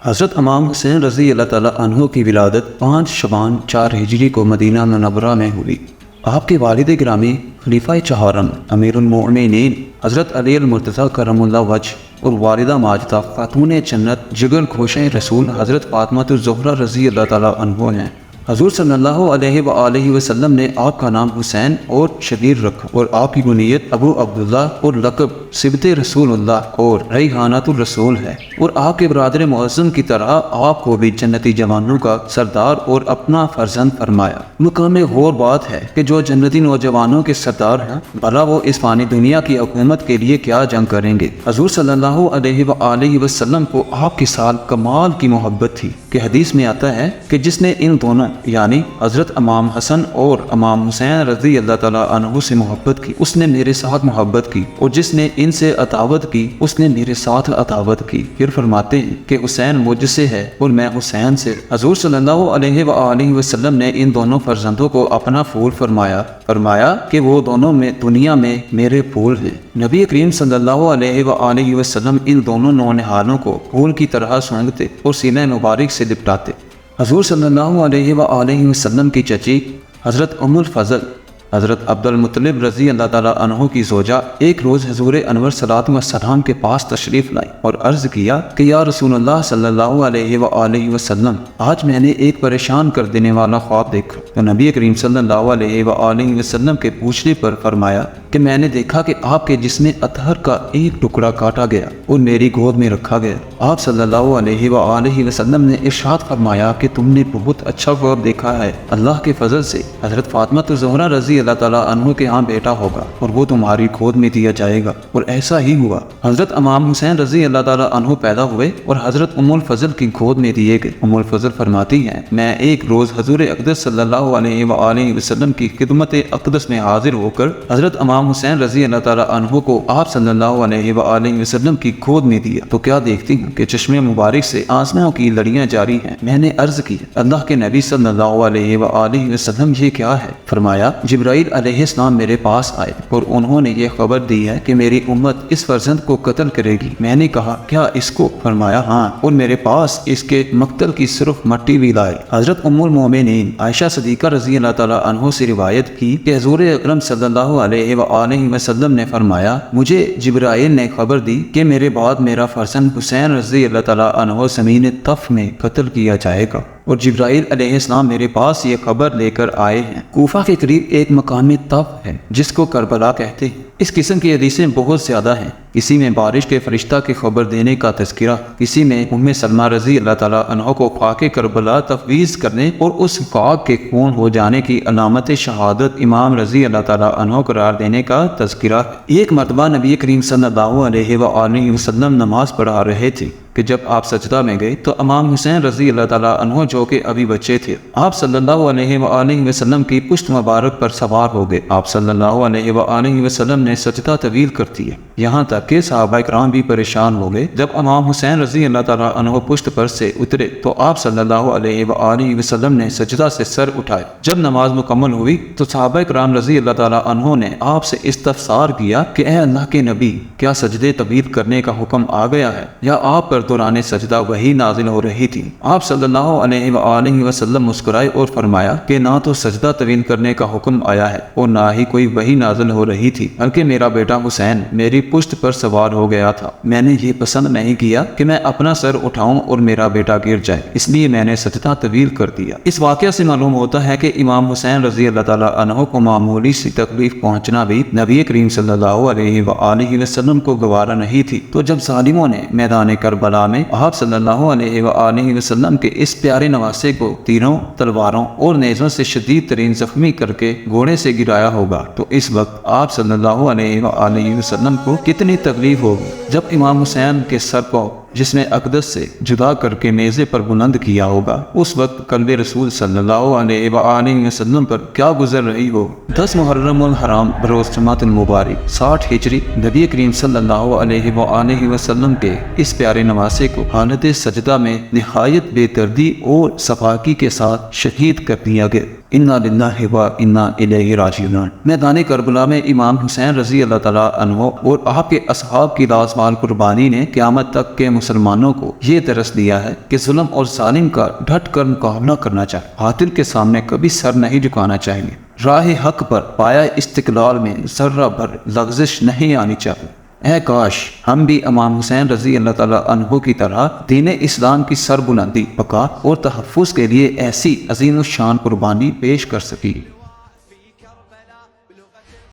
حضرت امام حسین رضی اللہ تعالیٰ عنہ کی ولادت 5 شعبان 4 ہجری کو مدینہ منورہ میں ہوئی۔ آپ کے والد گرامی خلیفہ چہارم امیر المؤمنین حضرت علی المرتضیٰ کرم اللہ وجہ اور والدہ ماجدہ خاتون جنت جگر گوشہ رسول حضرت فاطمہ الزہرا رضی اللہ تعالیٰ عنہ ہیں۔ حضور صلی اللہ علیہ وآلہ وسلم نے آپ کا نام حسین اور شبیر رکھا اور آپ کی کنیت ابو عبداللہ اور لقب صبت رسول اللہ اور ریحانۃ الرسول ہے، اور آپ کے برادر معظم کی طرح آپ کو بھی جنتی جوانوں کا سردار اور اپنا فرزند فرمایا۔ مقام غور بات ہے کہ جو جنتی نوجوانوں کے سردار ہیں، بھلا وہ اس فانی دنیا کی حکومت کے لیے کیا جنگ کریں گے۔ حضور صلی اللہ علیہ وآلہ وسلم کو آپ کے ساتھ کمال کی محبت تھی کہ حدیث میں آتا ہے کہ جس نے ان دونوں یعنی حضرت امام حسن اور امام حسین رضی اللہ تعالیٰ عنہ سے محبت کی، اس نے میرے ساتھ محبت کی، اور جس نے ان سے عطاوت کی، اس نے میرے ساتھ عطاوت کی۔ پھر فرماتے ہیں کہ حسین مجھ سے ہے اور میں حسین سے۔ حضور صلی اللہ علیہ وآلہ وسلم نے ان دونوں فرزندوں کو اپنا پھول فرمایا کہ وہ دونوں میں دنیا میں میرے پھول ہیں۔ نبی کریم صلی اللہ علیہ وآلہ وسلم ان دونوں نونہالوں کو پھول کی طرح سونگتے اور سینہ مبارک سے لپٹاتے۔ حضور صلی اللہ علیہ وآلہ وسلم کی چچی حضرت ام الفضل حضرت عبد المطلب رضی اللہ تعالیٰ عنہ کی زوجہ ایک روز حضور انور صلی اللہ علیہ وسلم کے پاس تشریف لائی اور عرض کیا کہ یا رسول اللہ صلی اللہ علیہ وآلہ وسلم، آج میں نے ایک پریشان کر دینے والا خواب دیکھا۔ تو نبی کریم صلی اللہ علیہ وآلہ وسلم کے پوچھنے پر فرمایا کہ میں نے دیکھا کہ آپ کے جسم اطہر کا ایک ٹکڑا کاٹا گیا اور میری گود میں رکھا گیا۔ آپ صلی اللہ علیہ وآلہ وسلم نے ارشاد فرمایا کہ تم نے بہت اچھا خواب دیکھا ہے، اللہ کے فضل سے حضرت فاطمہ الزہرا رضی اللہ تعالیٰ عنہ کے ہاں بیٹا ہوگا اور وہ تمہاری گود میں دیا جائے گا۔ اور ایسا ہی ہوا۔ حضرت امام حسین رضی اللہ تعالیٰ عنہ پیدا ہوئے اور حضرت ام الفضل کی گود میں دیے گئے۔ ام الفضل فرماتی ہیں، میں ایک روز حضور اقدس صلی اللہ علیہ وآلہ وسلم کی خدمت اقدس میں حاضر ہو کر حضرت امام حسین رضی اللہ تعالیٰ عنہ کو آپ صلی اللہ علیہ وآلہ وسلم کی گود میں دیا تو کیا دیکھتی ہوں کہ چشمے مبارک سے آنسوؤں کی لڑیاں جاری ہیں۔ میں نے عرض کی، اللہ کے نبی صلی اللہ علیہ وآلہ وسلم یہ کیا ہے؟ فرمایا، جبرائیل علیہ السلام میرے پاس آئے اور انہوں نے یہ خبر دی ہے کہ میری امت اس فرزند کو قتل کرے گی۔ میں نے کہا، کیا اس کو؟ فرمایا، ہاں، اور میرے پاس اس کے مقتل کی صرف مٹی بھی لائے۔ حضرت ام المومنین عائشہ صدیقہ رضی اللہ تعالیٰ عنہ سے روایت کی کہ حضور اکرم صلی اللہ علیہ وآلہ وسلم نے فرمایا، مجھے جبرائیل نے خبر دی کہ میرے بعد میرا فرزند حسین رضی اللہ تعالیٰ عنہ زمین طف میں قتل کیا جائے گا، اور جبرائیل علیہ السلام میرے پاس یہ خبر لے کر آئے ہیں۔ کوفہ کے قریب ایک مقام طف ہے جس کو کربلا کہتے ہیں۔ اس قسم کی حدیثیں بہت زیادہ ہیں۔ کسی میں بارش کے فرشتہ کی خبر دینے کا تذکرہ، کسی میں ام سلمہ رضی اللہ تعالیٰ عنہ کو خاک کربلا تفویض کرنے اور اس خاک کے خون ہو جانے کی علامت شہادت امام رضی اللہ تعالیٰ عنہ قرار دینے کا تذکرہ ہے۔ ایک مرتبہ نبی کریم صلی اللہ علیہ وآلہ وسلم نماز پڑھا رہے تھے کہ جب آپ سجدہ میں گئے تو امام حسین رضی اللہ تعالیٰ عنہ جو کہ ابھی بچے تھے، آپ صلی اللہ علیہ وآلہ وسلم کی پشت مبارک پر سوار ہو گئے۔ آپ صلی اللہ علیہ وآلہ وسلم نے سجدہ طویل کر دیا، یہاں تک کہ صحابہ کرام بھی پریشان ہو گئے۔ جب امام حسین رضی اللہ تعالیٰ عنہ پشت پر سے اترے تو آپ صلی اللہ علیہ وآلہ وسلم نے سجدہ سے سر اٹھائے۔ جب نماز مکمل ہوئی تو صحابہ کرام رضی اللہ تعالیٰ عنہ نے آپ سے استفسار کیا کہ اے اللہ کے نبی، کیا سجدے طویل کرنے کا حکم آ گیا ہے یا آپ پر دوران سجدہ وہی نازل ہو رہی تھی؟ آپ صلی اللہ علیہ وآلہ وسلم مسکرائے اور فرمایا کہ نہ تو سجدہ طویل کرنے کا حکم آیا ہے اور نہ ہی کوئی وہی نازل ہو رہی تھی، بلکہ میرا بیٹا حسین میری پشت پر سوار ہو گیا تھا۔ میں نے یہ پسند نہیں کیا کہ میں اپنا سر اٹھاؤں اور میرا بیٹا گر جائے، اس لیے میں نے سجدہ طویل کر دیا۔ اس واقعہ سے معلوم ہوتا ہے کہ امام حسین رضی اللہ تعالیٰ عنہ کو معمولی سی تکلیف پہنچنا بھی نبی کریم صلی اللہ علیہ وآلہ وسلم کو گوارا نہیں تھی۔ تو جب ظالموں نے میدان کربلا میں آپ صلی اللہ علیہ وآلہ وسلم کے اس پیارے نواسے کو تیروں، تلواروں اور نیزوں سے شدید ترین زخمی کر کے گھوڑے سے گرایا ہوگا تو اس وقت آپ صلی اللہ علیہ وآلہ وسلم کو کتنی تکلیف ہوگی۔ جب امام حسین کے سر کو جس نے اقدس سے جدا کر کے نیزے پر بلند کیا ہوگا، اس وقت قلب رسول صلی اللہ علیہ وآلہ وسلم پر کیا گزر رہی ہو۔ 10 محرم الحرام بروز جمعۃ المبارک 60 ہجری نبی کریم صلی اللہ علیہ وآلہ وسلم کے اس پیارے نواسے کو حالت سجدہ میں نہایت بے دردی اور صفاقی کے ساتھ شہید کر دیا گیا۔ انا للہ و انا الیہ راجعون۔ میدان کربلا میں امام حسین رضی اللہ تعالیٰ عنہ اور آپ کے اصحاب کی لازوال قربانی نے قیامت تک کے مسلمانوں کو یہ درس دیا ہے کہ ظلم اور ظالم کا ڈٹ کر مقابلہ کرنا چاہیے، باطل کے سامنے کبھی سر نہیں جھکانا چاہیے، راہ حق پر پایا استقلال میں ذرہ بھر لغزش نہیں آنی چاہیے۔ اے کاش ہم بھی امام حسین رضی اللہ تعالیٰ عنہ کی طرح دین اسلام کی سربلندی، بقا اور تحفظ کے لیے ایسی عظیم الشان قربانی پیش کر سکیں۔